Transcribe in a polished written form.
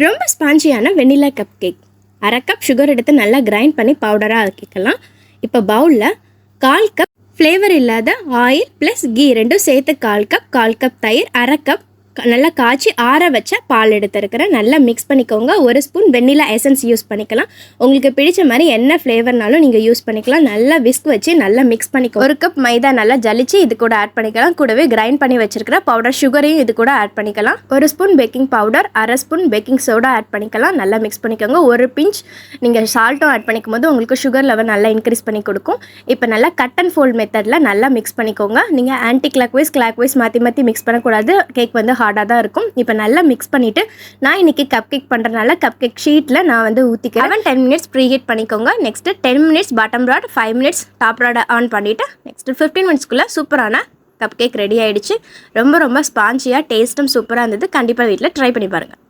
ரொம்ப ஸ்பாஞ்சியான வெண்ணிலா cup cake. 1/2 cup sugar எடுத்து நல்லா கிரைண்ட் பண்ணி பவுடராக ஆக்கிக்கலாம். இப்போ பவுலில் 1/4 கப் ஃப்ளேவர் இல்லாத ஆயில் ப்ளஸ் கீ ரெண்டும் சேர்த்து 1/4 கப் தயிர், 1/2 கப் நல்லா காய்ச்சி ஆற வச்ச பால் எடுத்துருக்கிறேன். நல்லா மிக்ஸ் பண்ணிக்கோங்க. 1 ஸ்பூன் வெண்ணிலா எசன்ஸ் யூஸ் பண்ணிக்கலாம். உங்களுக்கு பிடிச்ச மாதிரி என்ன ஃப்ளேவர்னாலும் நீங்கள் யூஸ் பண்ணிக்கலாம். நல்லா விஸ்க் வச்சு நல்லா மிக்ஸ் பண்ணிக்கோ. 1 கப் மைதா நல்லா ஜலிச்சு இது கூட ஆட் பண்ணிக்கலாம். கூடவே கிரைண்ட் பண்ணி வச்சிருக்கிற பவுடர் சுகரையும் இது கூட ஆட் பண்ணிக்கலாம். 1 spoon baking powder, 1/2 spoon baking soda add பண்ணிக்கலாம். நல்லா மிக்ஸ் பண்ணிக்கோங்க. 1 பிஞ்ச் நீங்கள் சால்ட்டும் ஆட் பண்ணிக்கும் போது உங்களுக்கு சுகர் லெவல் நல்லா இன்க்ரீஸ் பண்ணி கொடுக்கும். இப்போ நல்லா கட் அண்ட் ஃபோல்ட் மெத்தடில் நல்லா மிக்ஸ் பண்ணிக்கோங்க. நீங்கள் ஆன்டி கிளாக் வைஸ் மாற்றி மிக்ஸ் பண்ணக்கூடாது. கேக் வந்து ஹார்டாக தான் இருக்கும். இப்போ நல்லா மிக்ஸ் பண்ணிவிட்டு நான் இன்றைக்கி கப் கேக் பண்ணுறதுனால கப் கேக் ஷீட்டில் நான் வந்து ஊற்றிக்கிறேன். 10 மினிட்ஸ் ப்ரீ ஹீட் பண்ணிக்கோங்க. Next 10 minutes bottom rod, 5 minutes top rod on பண்ணிவிட்டு நெக்ஸ்ட்டு 15 மினிட்ஸ்க்குள்ளே சூப்பரான கப் கேக் ரெடி ஆகிடுச்சு. ரொம்ப ஸ்பாஞ்சியாக டேஸ்ட்டும் சூப்பராக இருந்தது. கண்டிப்பாக வீட்டில் ட்ரை பண்ணி பாருங்கள்.